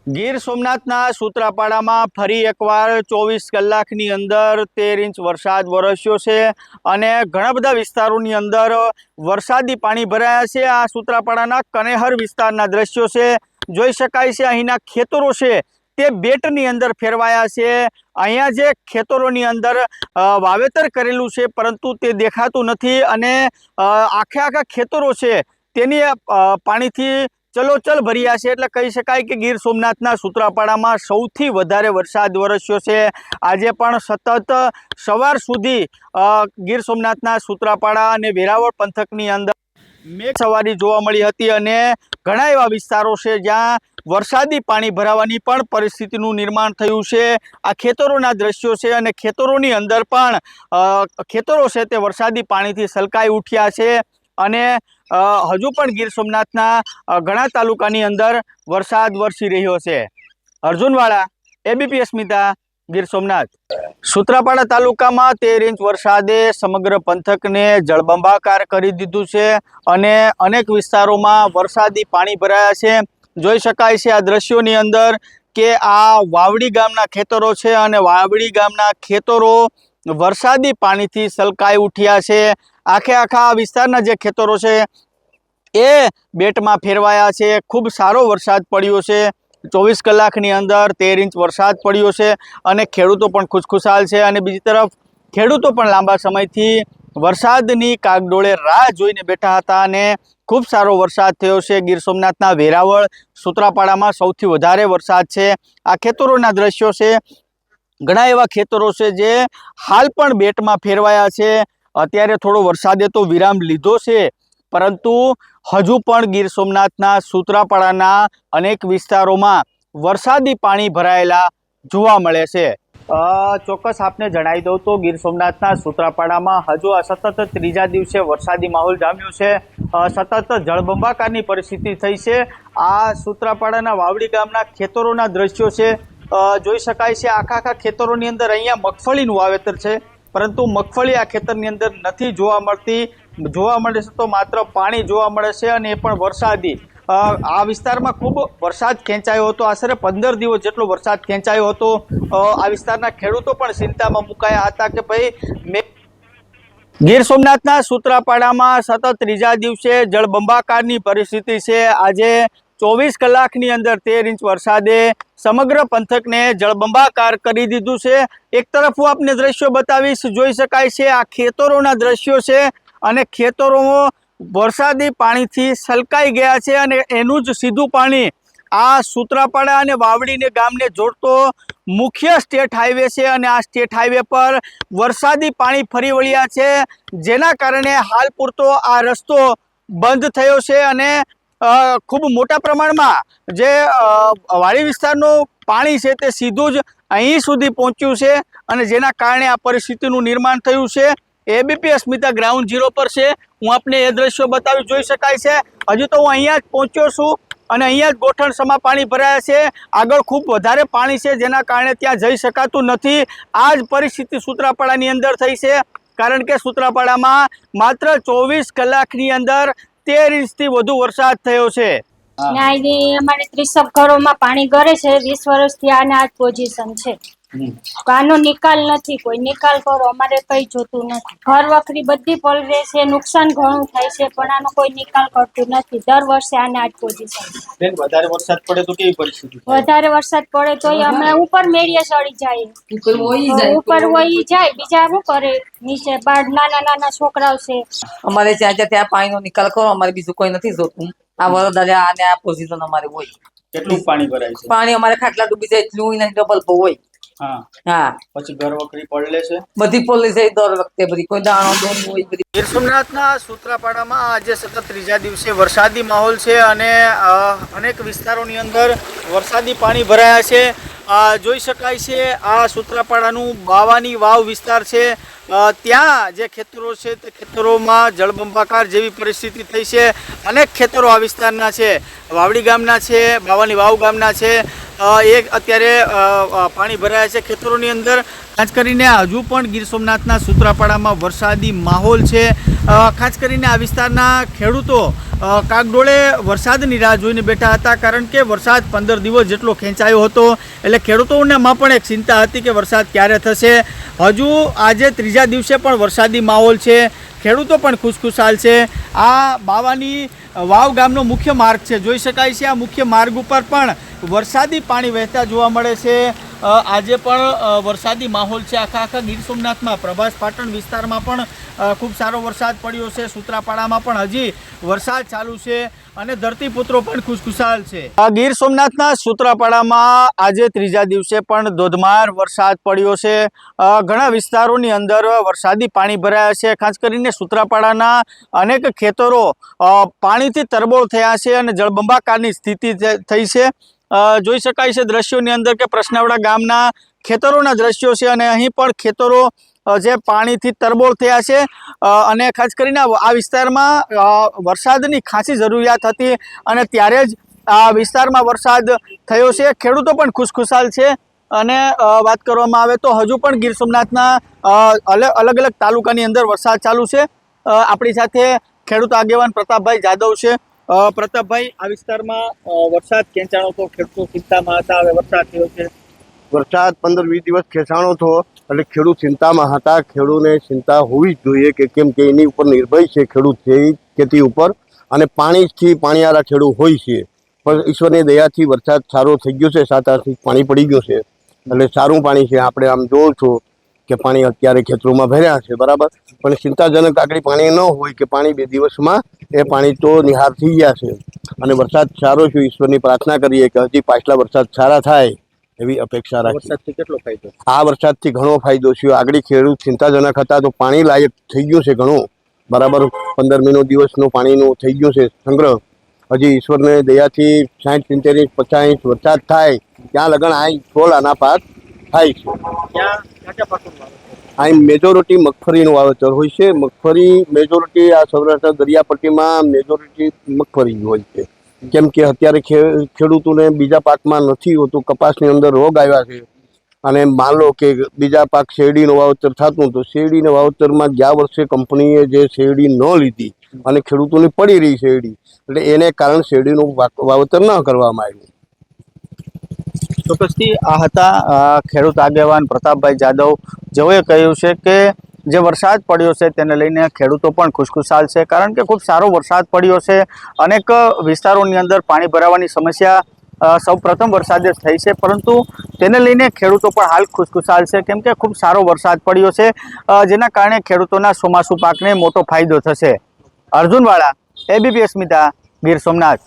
ગીર સોમનાથના સૂત્રાપાડામાં ફરી એકવાર 24 કલાકની અંદર 13 ઇંચ વરસાદ વરસ્યો છે અને ઘણા બધા વિસ્તારોની અંદર વરસાદી પાણી ભરાયા છે। આ સૂત્રાપાડાના કનેહર વિસ્તારના દ્રશ્યો છે। જોઈ શકાય છે અહીંના ખેતરો છે તે બેટની અંદર ફેરવાયા છે। અહીંયા જે ખેતરોની અંદર વાવેતર કરેલું છે પરંતુ તે દેખાતું નથી અને આખા ખેતરો છે તેની પાણીથી ચલોચલ ભર્યા છે। એટલે કહી શકાય કે ગીર સોમનાથના સૂત્રાપાડામાં સૌથી વધારે વરસાદ વરસ્યો છે। આજે પણ સતત સવાર સુધી ગીર સોમનાથના સૂત્રાપાડા અને વેરાવળ પંથકની અંદર મેઘ સવારી જોવા મળી હતી અને ઘણા એવા વિસ્તારો છે જ્યાં વરસાદી પાણી ભરાવાની પણ પરિસ્થિતિનું નિર્માણ થયું છે। આ ખેતરોના દ્રશ્યો છે અને ખેતરોની અંદર પણ ખેતરો છે તે વરસાદી પાણીથી છલકાઈ ઉઠ્યા છે અને હજુ પણ ગીર સોમનાથના ઘણા તાલુકાની અંદર વરસાદ વરસી રહ્યો છે। અર્જુનવાળા, એબીપી અસ્મિતા, ગીર સોમનાથ। સૂત્રાપાડા તાલુકામાં 13 ઇંચ વરસાદે સમગ્ર પંથકને જળબંબાકાર કરી દીધું છે અને અનેક વિસ્તારોમાં વરસાદી પાણી ભરાયા છે। જોઈ શકાય છે આ દ્રશ્યોની અંદર કે આ વાવડી ગામના ખેતરો છે અને વાવડી ગામના ખેતરો વરસાદી પાણીથી છલકાઈ ઉઠ્યા છે। આખા વિસ્તારના જે ખેતરો છે એ બેટમાં ફેરવાયા છે। ખૂબ સારો વરસાદ પડ્યો છે। 24 કલાકની અંદર 13 ઇંચ વરસાદ પડ્યો છે અને ખેડૂતો પણ ખુશખુશાલ છે અને બીજી તરફ ખેડૂતો પણ લાંબા સમયથી વરસાદની કાગડોળે રાહ જોઈને બેઠા હતા અને ખૂબ સારો વરસાદ થયો છે। ગીર સોમનાથના વેરાવળ સૂત્રાપાડામાં સૌથી વધારે વરસાદ છે। આ ખેતરોના દ્રશ્યો છે। ઘણા એવા ખેતરો છે જે હાલ પણ બેટમાં ફેરવાયા છે। અત્યારે થોડો વરસાદે તો વિરામ લીધો છે પરંતુ હજુ પણ ગીર સોમનાથના સૂત્રાપાડાના અનેક વિસ્તારોમાં વરસાદી પાણી ભરાયેલા જોવા મળે છે। ચોક્કસ આપને જણાવી દઉં તો ગીર સોમનાથના સૂત્રાપાડામાં હજુ આ સતત ત્રીજા દિવસે વરસાદી માહોલ જામ્યો છે। સતત જળબંબાકારની પરિસ્થિતિ થઈ છે। આ સૂત્રાપાડાના વાવડી ગામના ખેતરોના દ્રશ્યો છે। જોઈ શકાય છે આખા ખેતરોની અંદર અહીંયા મગફળીનું વાવેતર છે પરંતુ મગફળી આ ખેતરની અંદર નથી જોવા મળતી। જોવા મળે છે તો માત્ર પાણી જોવા મળે છે અને એ પણ વરસાદી। આ વિસ્તારમાં ખૂબ વરસાદ ખેંચાયો હતો। આશરે 15 દિવસ જેટલો વરસાદ ખેંચાયો હતો। આ વિસ્તારના ખેડૂતો પણ ચિંતામાં મુકાયા હતા કે ભાઈ ગીર સોમનાથના સૂત્રાપાડામાં સતત ત્રીજા દિવસે જળબંબાકારની પરિસ્થિતિ છે। આજે 24 કલાકની અંદર 13 ઇંચ વરસાદે સમગ્ર પંથકને જળબંબાકાર કરી દીધું છે। એક તરફ હું આપને દ્રશ્યો બતાવીશ। જોઈ શકાય છે આ ખેતરોના દ્રશ્યો છે અને ખેતરોમાં વરસાદી પાણીથી છલકાઈ ગયા છે અને એનું જ સીધું પાણી આ સૂત્રાપાડા અને વાવડીને ગામને જોડતો મુખ્ય સ્ટેટ હાઈવે છે અને આ સ્ટેટ હાઈવે પર વરસાદી પાણી ફરી વળ્યા છે જેના કારણે હાલ પૂરતો આ રસ્તો બંધ થયો છે અને ખૂબ મોટા પ્રમાણમાં જે વાડી વિસ્તારનું પાણી છે તે સીધું જ અહીં સુધી પહોંચ્યું છે અને જેના કારણે આ પરિસ્થિતિનું નિર્માણ થયું છે। એબીપી અસ્મિતા ગ્રાઉન્ડ ઝીરો પર છે। હું આપને એ દ્રશ્યો બતાવી। જોઈ શકાય છે હજુ તો હું અહીંયા જ પહોંચ્યો છું અને અહીંયા જ ગોઠણસમાં પાણી ભરાયા છે। આગળ ખૂબ વધારે પાણી છે જેના કારણે ત્યાં જઈ શકાતું નથી। આ જ પરિસ્થિતિ સૂત્રાપાડાની અંદર થઈ છે કારણ કે સૂત્રાપાડામાં માત્ર 24 કલાકની અંદર 13 ઇંચથી વધુ વરસાદ થયો છે। અમારે 30 ઘરોમાં પાણી ગરે છે। 20 વર્ષથી આને આ જ પોઝિશન છે। આનો નિકાલ નથી, કોઈ નિકાલ કરો, અમારે કઈ જોતું નથી। ઘર વખરી બધી પલળે છે, નુકસાન ઘણું થાય છે પણ આનો કોઈ નિકાલ કરતું નથી। દર વર્ષે આને આ જ પોઝિશન છે। વધારે વરસાદ પડે તો કેવી પરિસ્થિતિ? વધારે વરસાદ પડે તો અમે ઉપર મેળીએ ચડી જાય, ઉપર વહી જાય, બીજા શું કરે? નીચે બાળ નાના છોકરાઓ છે। અમારે ત્યાં પાણીનો નિકાલ કરો, અમારે બીજું કોઈ નથી જોતું। આ વરદારે આને આ પોઝિશન અમારે હોય। કેટલું પાણી ભરાય છે? પાણી અમારે ખાટલા ડૂબી જાય એટલું નથી, ડબલ હોય। હા, પછી ઘર વખરી પડલે છે, બધી પોલીસ દર વખતે બધી કોઈ દાણો દોન હોય બધી। ગીર સોમનાથના સૂત્રાપાડામાં આજે સતત ત્રીજા દિવસે વરસાદી માહોલ છે અને અનેક વિસ્તારોની અંદર વરસાદી પાણી ભરાયા છે। જોઈ શકાય છે આ સૂત્રાપાડાનું બાવાની વાવ વિસ્તાર છે। ત્યાં જે ખેતરો છે તે ખેતરોમાં જળબંબાકાર જેવી પરિસ્થિતિ થઈ છે। અનેક ખેતરો આ વિસ્તારના છે, વાવડી ગામના છે, બાવાની વાવ ગામના છે। એક અત્યારે પાણી ભરાયા છે ખેતરોની અંદર, ખાસ કરીને હજુ પણ ગીર સોમનાથના સૂત્રાપાડામાં વરસાદી માહોલ છે. ખાસ કરીને આ વિસ્તારના ખેડૂતો કાગડોળે વરસાદની રાહ જોઈને બેઠા હતા, કારણ કે વરસાદ 15 દિવસ જેટલો ખેંચાયો હતો. એટલે ખેડૂતોનામાં પણ એક ચિંતા હતી કે વરસાદ ક્યારે થશે. હજુ આજે ત્રીજા દિવસે પણ વરસાદી માહોલ છે, ખેડૂતો પણ ખુશખુશાલ છે. આ બાવાની વાવ ગામનો મુખ્ય માર્ગ છે, જોઈ શકાય છે. આ મુખ્ય માર્ગ ઉપર પણ વરસાદી પાણી વહેતા જોવા મળે છે. આજે પણ વરસાદી માહોલ છે આખા ગીર સોમનાથમાં. પ્રભાસ પાટણ વિસ્તારમાં પણ ખૂબ સારો વરસાદ પડ્યો છે. સૂત્રાપાડામાં પણ હજી વરસાદ ચાલુ છે અને ધરતીપુત્રો પણ ખુશખુશાલ છે. ગીર સોમનાથના સૂત્રાપાડામાં આજે ત્રીજા દિવસે પણ ધોધમાર વરસાદ પડ્યો છે. ઘણા વિસ્તારોની અંદર વરસાદી પાણી ભરાયા છે. ખાસ કરીને સૂત્રાપાડાના અનેક ખેતરો પાણીથી તરબોળ થયા છે અને જળબંબાકારની સ્થિતિ થઈ છે. જોઈ શકાય છે દ્રશ્યોની અંદર કે પ્રશ્નાવડા ગામના ખેતરોના દ્રશ્યો છે અને અહીં પણ ખેતરો જે પાણીથી તરબોળ થયા છે. અને ખાસ કરીને આ વિસ્તારમાં વરસાદની ખાસી જરૂરિયાત હતી અને ત્યારે જ આ વિસ્તારમાં વરસાદ થયો છે. ખેડૂતો પણ ખુશખુશાલ છે. અને વાત કરવામાં આવે તો હજુ પણ ગીર સોમનાથના અલગ અલગ તાલુકાની અંદર વરસાદ ચાલુ છે. આપણી સાથે ખેડૂત આગેવાન પ્રતાપભાઈ જાદવ છે. પ્રતાપભાઈ, આ વિસ્તારમાં વરસાદ ખેંચાણો તો ખેડૂતો ચિંતામાં હતા, હવે વરસાદ થયો છે. વરસાદ 15-20 દિવસ ખેંચાણો હતો એટલે ખેડૂત ચિંતામાં હતા. ખેડૂતને ચિંતા હોવી જ જોઈએ કે કેમ કે એની ઉપર નિર્ભય છે ખેડૂત છે ખેતી ઉપર, અને પાણીવાળા ખેડૂત હોય છે. પણ ઈશ્વરની દયાથી વરસાદ સારો થઈ ગયો છે. 7-8 ઇંચ પાણી પડી ગયું છે એટલે સારું પાણી છે. આપણે આમ જોવો છો કે પાણી અત્યારે ખેતરોમાં ભર્યા છે, બરાબર. પણ ચિંતાજનક આગળ પાણી ન હોય કે પાણી 2 દિવસમાં એ પાણી તો નિહાર થઈ ગયા છે અને વરસાદ સારો છે. ઈશ્વરની પ્રાર્થના કરીએ કે હજી પાછલા વરસાદ સારા થાય એવી અપેક્ષા રાખીએ. વરસાદથી કેટલો ફાયદો? આ વરસાદથી ઘણો ફાયદો છે. આગળ ખેડૂત ચિંતાજનક હતા તો પાણી લાયક થઈ ગયું છે ઘણું, બરાબર. 15 દિવસનું પાણીનું થઈ ગયું છે સંગ્રહ. હજી ઈશ્વરને દયાથી 60-70 ઇંચ 50 ઇંચ વરસાદ થાય ત્યાં લગન આ છોડ આના પાક થાય છે. અહીં મેજોરિટી મગફળીનું વાવેતર હોય છે. મગફળી મેજોરિટી આ સૌરાષ્ટ્ર દરિયાપટ્ટીમાં મેજોરિટી મગફળી હોય છે. કેમ કે અત્યારે ખેડૂતોને બીજા પાકમાં નથી હોતું. કપાસની અંદર રોગ આવ્યા છે અને માન લો કે બીજા પાક શેરડીનું વાવેતર થતું, તો શેરડીના વાવેતરમાં ગયા વર્ષે કંપનીએ જે શેરડી ન લીધી અને ખેડૂતોને પડી રહી શેરડી, એટલે એને કારણે શેરડીનું વાવેતર ન કરવામાં આવ્યું. ચોક્કસથી આ હતા ખેડૂત આગેવાન પ્રતાપભાઈ જાદવ, જેઓએ કહ્યું છે કે જે વરસાદ પડ્યો છે તેને લઈને ખેડૂતો પણ ખુશખુશાલ છે, કારણ કે ખૂબ સારો વરસાદ પડ્યો છે. અનેક વિસ્તારોની અંદર પાણી ભરાવાની સમસ્યા સૌ પ્રથમ વરસાદે જ થઈ છે, પરંતુ તેને લઈને ખેડૂતો પણ હાલ ખુશખુશાલ છે, કેમ કે ખૂબ સારો વરસાદ પડ્યો છે, જેના કારણે ખેડૂતોના ચોમાસુ પાકને મોટો ફાયદો થશે. અર્જુનવાળા, ABP અસ્મિતા, ગીર સોમનાથ.